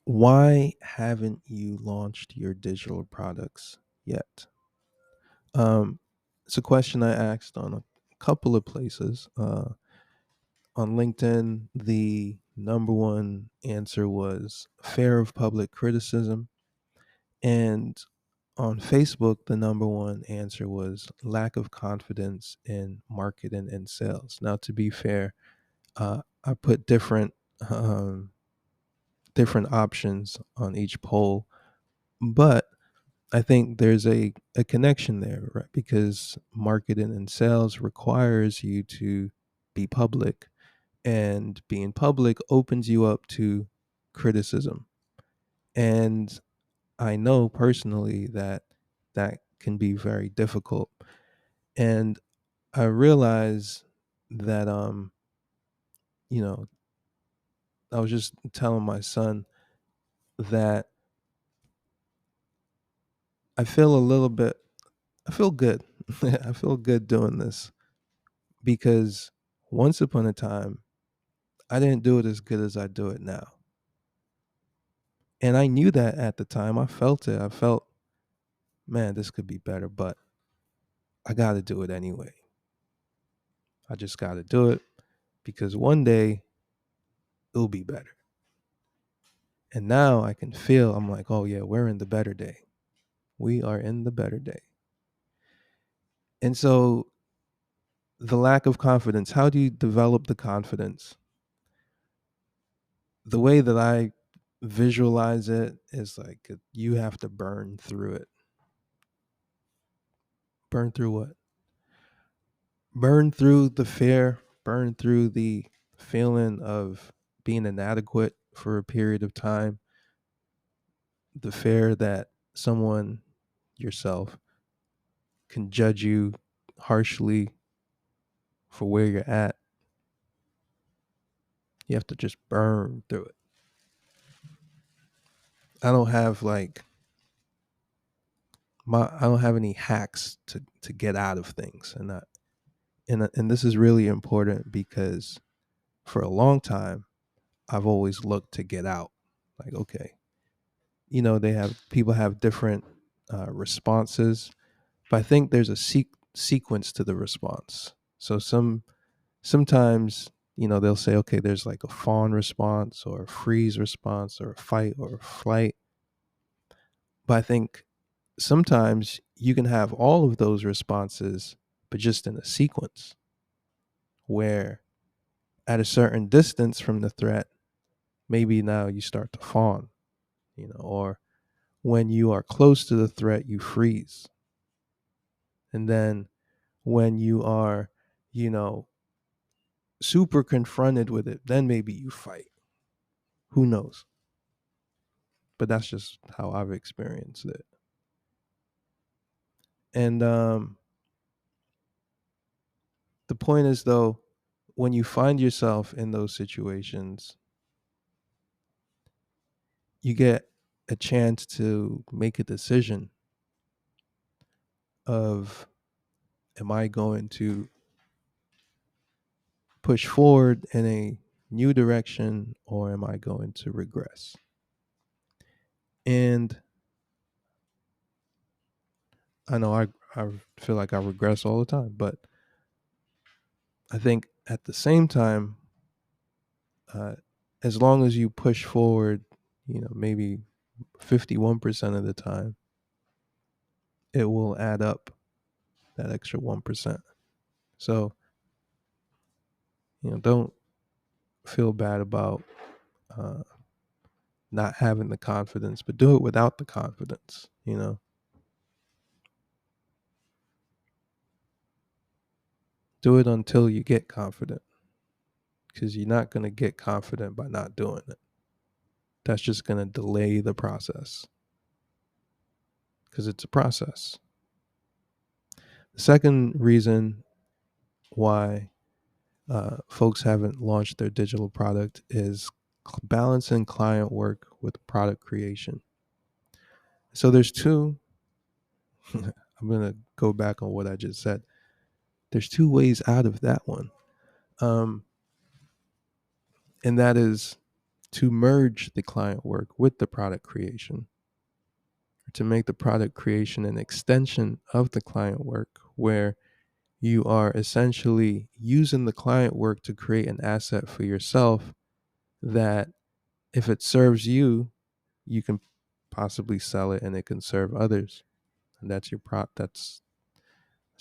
Why haven't you launched your digital products yet? Um, it's a question I asked on a couple of places. On LinkedIn, the number one answer was fear of public criticism. And on Facebook, the number one answer was lack of confidence in marketing and sales. Now, to be fair, I put um, different options on each poll, but I think there's a connection there, right? Because marketing and sales requires you to be public, and being public opens you up to criticism. And I know personally that that can be very difficult. And I realize that you know, I was just telling my son that I feel a little bit I feel good. I feel good doing this because once upon a time I didn't do it as good as I do it now. And I knew that at the time. I felt it. I felt, man, this could be better, but I got to do it anyway. I just got to do it because one day it'll be better. And now I can feel, I'm like, oh, yeah, we're in the better day. We are in the better day. And so the lack of confidence, how do you develop the confidence? The way that I visualize it is like you have to burn through it. Burn through what? Burn through the fear, burn through the feeling of being inadequate for a period of time, the fear that someone, yourself, can judge you harshly for where you're at. You have to just burn through it. I don't have like I don't have any hacks to get out of things, and this is really important because for a long time I've always looked to get out. Like, okay, they have people have different responses, but I think there's a sequence to the response. So sometimes they'll say, okay, there's like a fawn response or a freeze response or a fight or a flight. But I think sometimes you can have all of those responses, but just in a sequence where at a certain distance from the threat, maybe now you start to fawn, or when you are close to the threat, you freeze. And then when you are, you know, super confronted with it, then maybe you fight. Who knows? But that's just how I've experienced it. And the point is, though, when you find yourself in those situations, you get a chance to make a decision of, am I going to push forward in a new direction or am I going to regress? And I know I feel like I regress all the time, but I think at the same time, uh, as long as you push forward, maybe 51% of the time, it will add up that extra 1%. So, don't feel bad about uh, not having the confidence, but do it without the confidence. Do it until you get confident because you're not going to get confident by not doing it. That's just going to delay the process because it's a process. The second reason why folks haven't launched their digital product is balancing client work with product creation. So there's two, I'm going to go back on what I just said. There's two ways out of that one. Um, and that is to merge the client work with the product creation, to make the product creation an extension of the client work, where you are essentially using the client work to create an asset for yourself that, if it serves you, you can possibly sell it and it can serve others. And that's your that's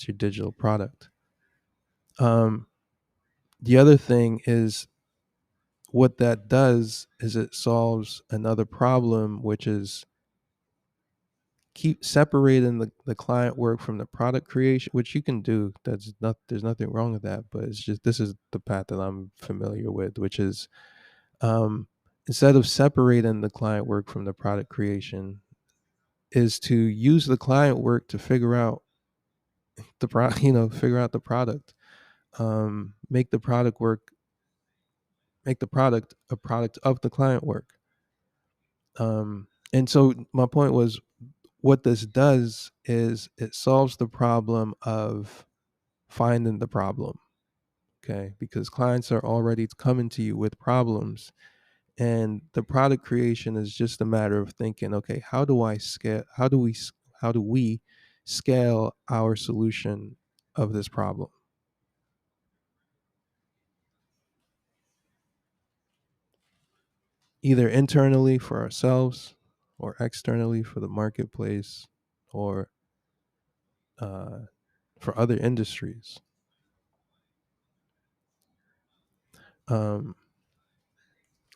your digital product. Um, the other thing is, what that does is it solves another problem, which is keep separating the client work from the product creation, which you can do. There's nothing wrong with that, but it's just, this is the path that I'm familiar with, which is, um, instead of separating the client work from the product creation, is to use the client work to figure out figure out the product, make the product work, make the product a product of the client work. And so my point was, what this does is it solves the problem of finding the problem. Okay, because clients are already coming to you with problems, and the product creation is just a matter of thinking, okay, how do I scale, how do we scale our solution of this problem, either internally for ourselves or externally for the marketplace, or uh, for other industries. um,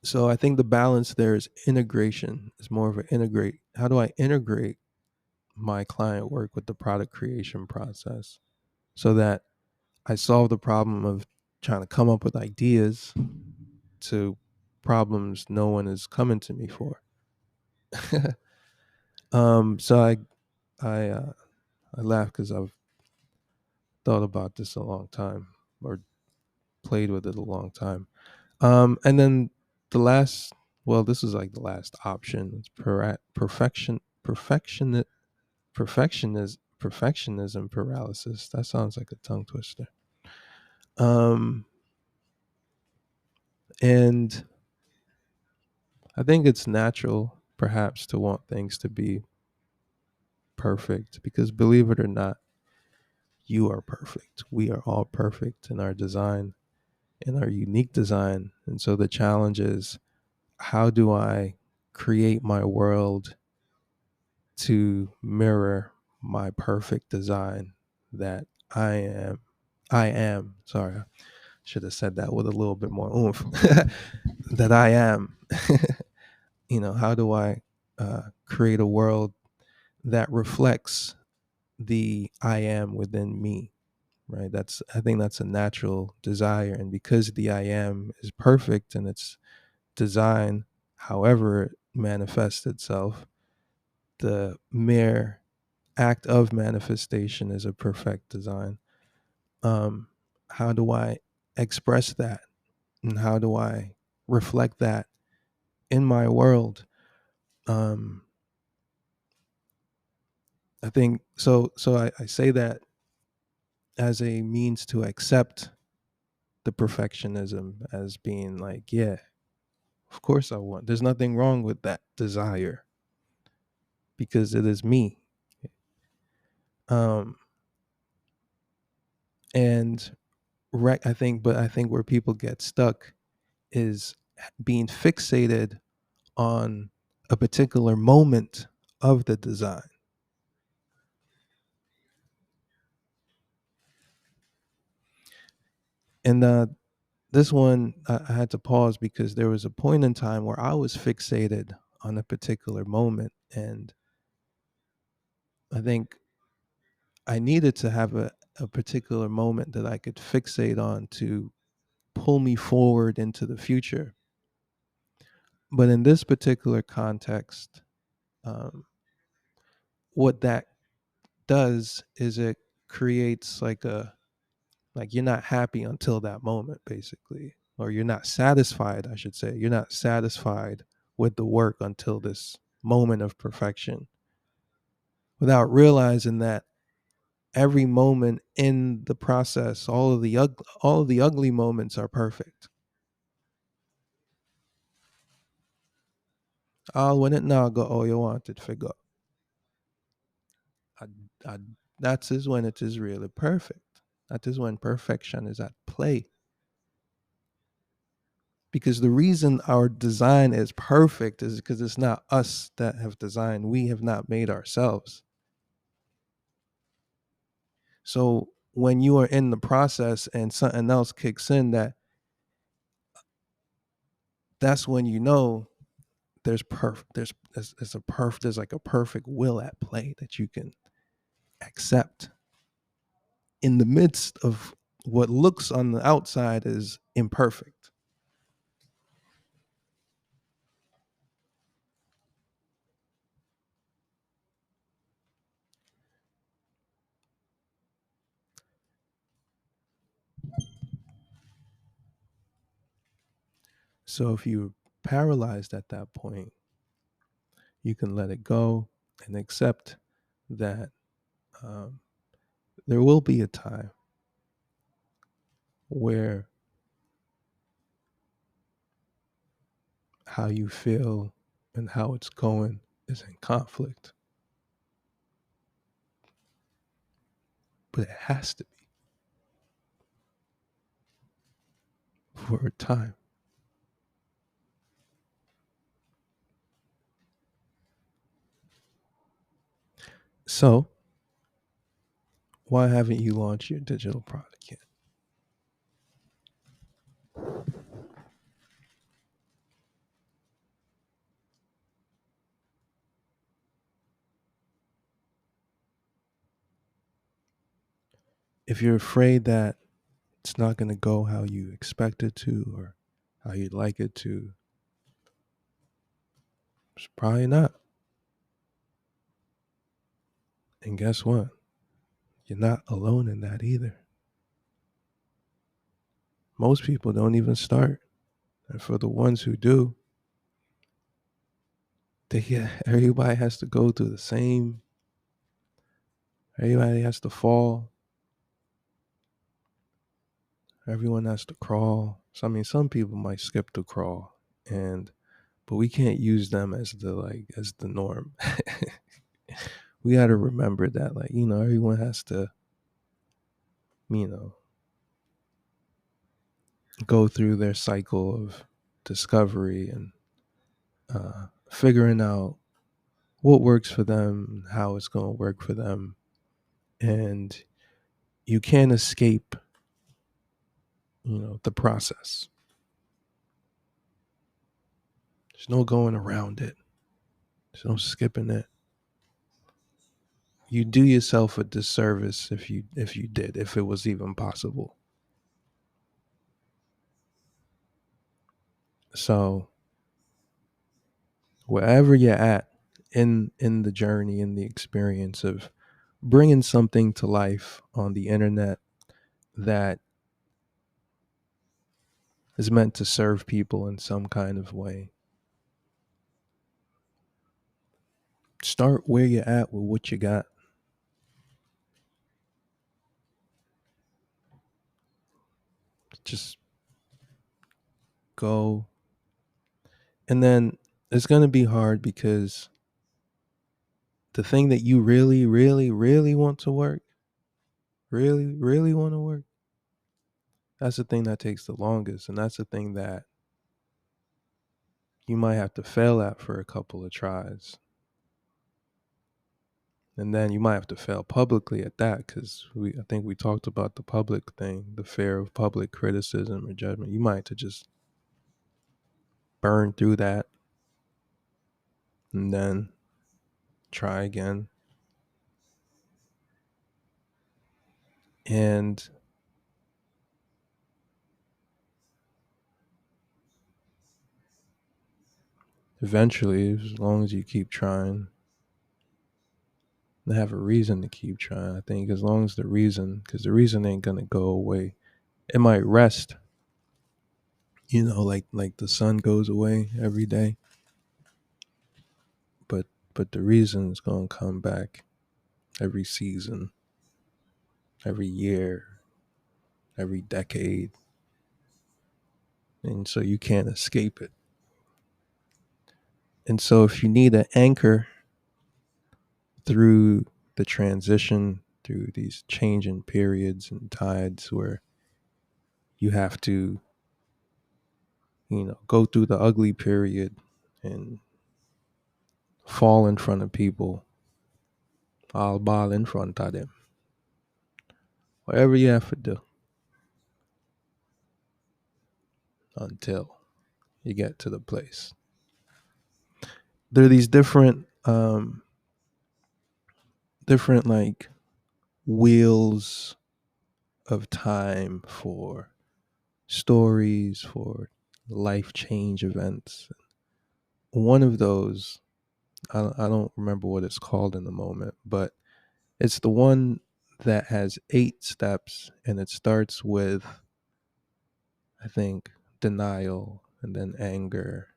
so I think the balance there is integration. Is more of an integrate, how do I integrate my client work with the product creation process, so that I solve the problem of trying to come up with ideas to problems no one is coming to me for. So I uh, I laugh because I've thought about this a long time, or played with it a long time. And then the last, well, this is like the last option. It's perfectionism paralysis. That sounds like a tongue twister. Um, and I think it's natural, perhaps, to want things to be perfect, because believe it or not, you are perfect. We are all perfect in our design, in our unique design. And so the challenge is, how do I create my world to mirror my perfect design that I am? Sorry, I should have said that with a little bit more oomph. That I am. How do I create a world that reflects the I am within me? Right. I think that's a natural desire. And because the I am is perfect in its design, however it manifests itself, the mere act of manifestation is a perfect design. Um, how do I express that? And how do I reflect that in my world? Um, I think so. I say that as a means to accept the perfectionism as being like, yeah, of course I want. There's nothing wrong with that desire, because it is me. Um, and I think where people get stuck is being fixated on a particular moment of the design. And this one, I had to pause, because there was a point in time where I was fixated on a particular moment, and I think I needed to have a particular moment that I could fixate on to pull me forward into the future. But in this particular context, um, what that does is it creates like you're not happy until that moment, basically, or you're not satisfied. I should say you're not satisfied with the work until this moment of perfection, without realizing that every moment in the process, all of the ugly moments are perfect. all when it now go how you want it to go. I, I, that is when it is really perfect. That is when perfection is at play. Because the reason our design is perfect is because it's not us that have designed. We have not made ourselves. So when you are in the process and something else kicks in, that's when you know there's like a perfect will at play that you can accept in the midst of what looks on the outside is imperfect. So if you're paralyzed at that point, you can let it go and accept that um, there will be a time where how you feel and how it's going is in conflict, but it has to be for a time. So why haven't you launched your digital product yet? If you're afraid that it's not going to go how you expect it to or how you'd like it to, it's probably not. And guess what? You're not alone in that either. Most people don't even start. And for the ones who do, everybody has to go through the same, everybody has to fall, everyone has to crawl. So I mean some people might skip the crawl and but we can't use them as the norm. We got to remember that everyone has to, you know, go through their cycle of discovery and figuring out what works for them, how it's going to work for them. And you can't escape, the process. There's no going around it. There's no skipping it. You do yourself a disservice if it was even possible. So wherever you're at in the journey, in the experience of bringing something to life on the internet that is meant to serve people in some kind of way, start where you're at with what you got. Just go. And then it's going to be hard because the thing that you really, really, really want to work, really, really want to work, that's the thing that takes the longest. And that's the thing that you might have to fail at for a couple of tries. And then you might have to fail publicly at that because I think we talked about the public thing, the fear of public criticism or judgment. You might have to just burn through that and then try again. And eventually, as long as you keep trying, they have a reason to keep trying. I think as long as because the reason ain't gonna go away. It might rest, like the sun goes away every day, but the reason is gonna come back every season, every year, every decade, and so you can't escape it. And so if you need an anchor through the transition, through these changing periods and tides where you have to, go through the ugly period and fall in front of people, I'll ball in front of them. Whatever you have to do until you get to the place. There are these different like wheels of time for stories, for life change events. One of those, I don't remember what it's called in the moment, but it's the one that has 8 steps, and it starts with, I think, denial and then anger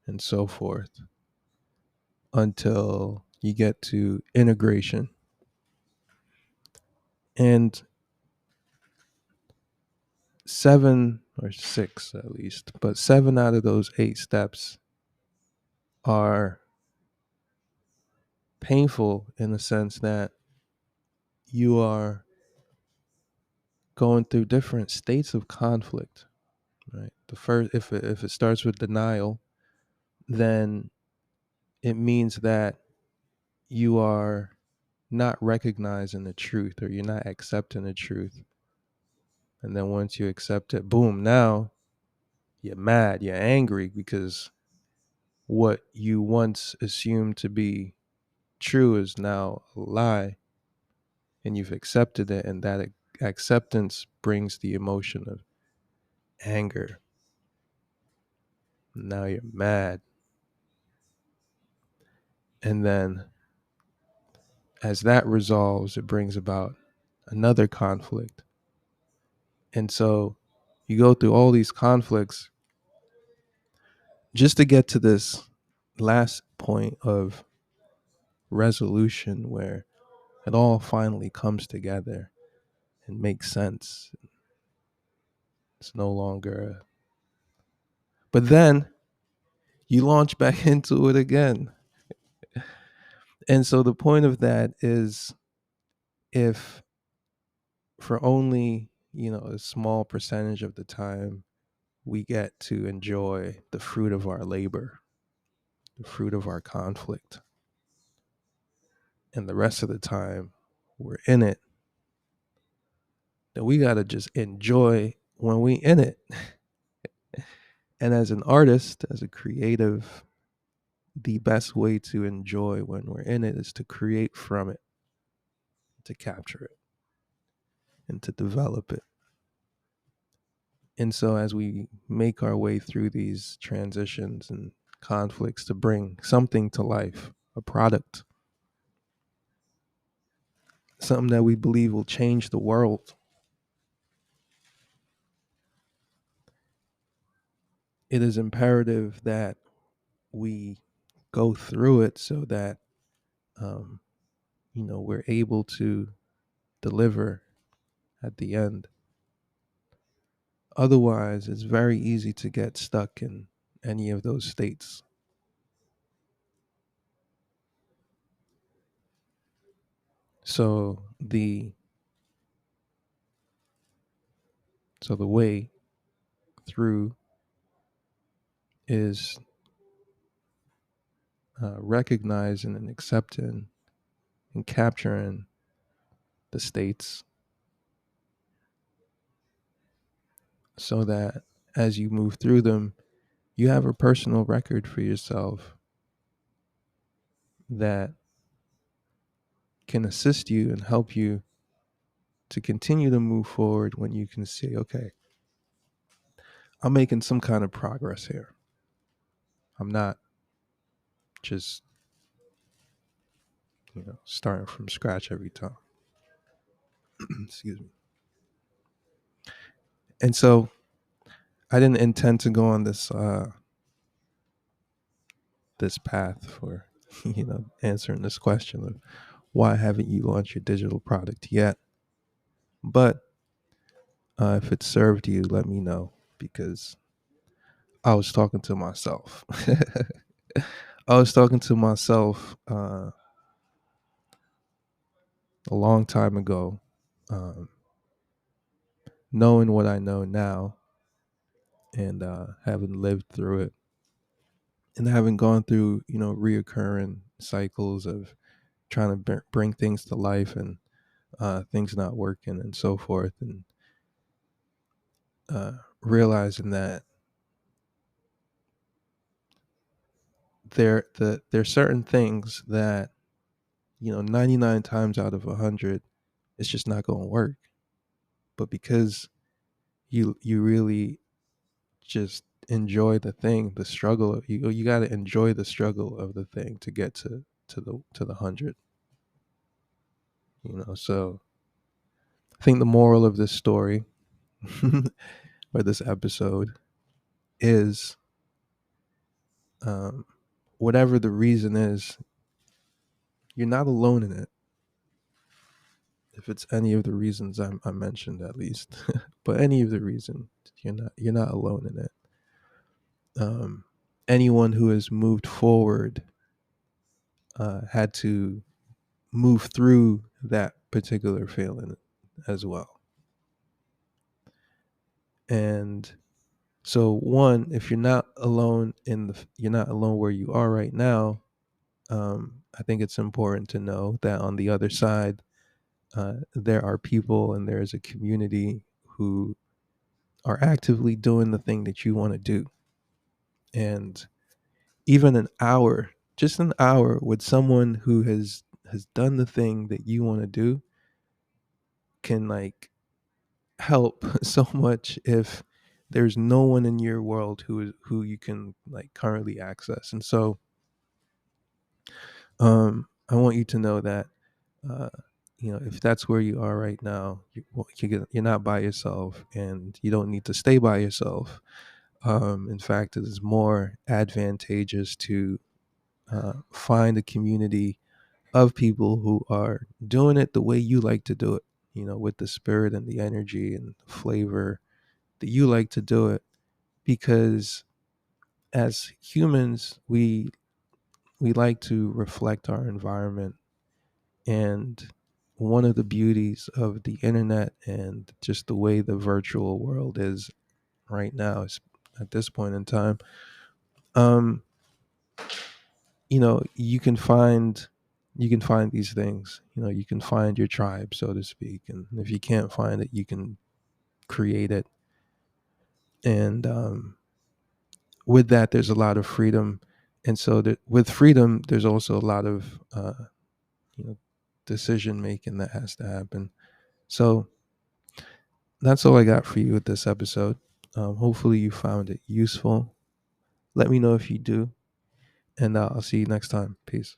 and so forth until you get to integration. And 7 or 6 at least, but 7 out of those 8 steps are painful in the sense that you are going through different states of conflict, right? The first, if it starts with denial, then it means that you are not recognizing the truth, or you're not accepting the truth. And then once you accept it, boom, now you're mad, you're angry because what you once assumed to be true is now a lie, and you've accepted it, and that acceptance brings the emotion of anger. Now you're mad. And then as that resolves, it brings about another conflict. And so you go through all these conflicts just to get to this last point of resolution where it all finally comes together and makes sense. It's no longer. But then you launch back into it again. And so the point of that is, if for only, a small percentage of the time we get to enjoy the fruit of our labor, the fruit of our conflict, and the rest of the time we're in it, then we got to just enjoy when we in it. And as an artist, as a creative, the best way to enjoy when we're in it is to create from it, to capture it, and to develop it. And so as we make our way through these transitions and conflicts to bring something to life, a product, something that we believe will change the world, it is imperative that we go through it so that um, we're able to deliver at the end. Otherwise, it's very easy to get stuck in any of those states. So the way through is recognizing and accepting and capturing the states, so that as you move through them, you have a personal record for yourself that can assist you and help you to continue to move forward when you can see, okay, I'm making some kind of progress here. I'm not just, starting from scratch every time. Excuse me. And so I didn't intend to go on this path for answering this question of why haven't you launched your digital product yet. But if it served you, let me know, because I was talking to myself. I was talking to myself a long time ago, um, knowing what I know now, and having lived through it, and having gone through, reoccurring cycles of trying to bring things to life, and things not working and so forth, and realizing that there's certain things that 99 times out of 100 it's just not going to work, but because you really just enjoy the thing, the struggle. You got to enjoy the struggle of the thing to get to the 100. So I think the moral of this story or this episode is, um, whatever the reason is, you're not alone in it. If it's any of the reasons I mentioned, at least, but any of the reasons, you're not alone in it. Um, Anyone who has moved forward had to move through that particular feeling as well. And so, one, if you're not alone where you are right now. I think it's important to know that on the other side, there are people and there is a community who are actively doing the thing that you want to do. And even an hour, just an hour with someone who has done the thing that you want to do can like help so much if there's no one in your world who you can like currently access. And so I want you to know that, uh, if that's where you are right now, you're not by yourself, and you don't need to stay by yourself. In fact, it is more advantageous to find a community of people who are doing it the way you like to do it, with the spirit and the energy and flavor that you like to do it. Because as humans, we like to reflect our environment. And one of the beauties of the internet and just the way the virtual world is right now is, at this point in time, um, you can find these things. You can find your tribe, so to speak. And if you can't find it, you can create it. And with that, there's a lot of freedom. And so with freedom, there's also a lot of you know decision making that has to happen. So that's all I got for you with this episode. Hopefully you found it useful. Let me know if you do, and I'll see you next time. Peace.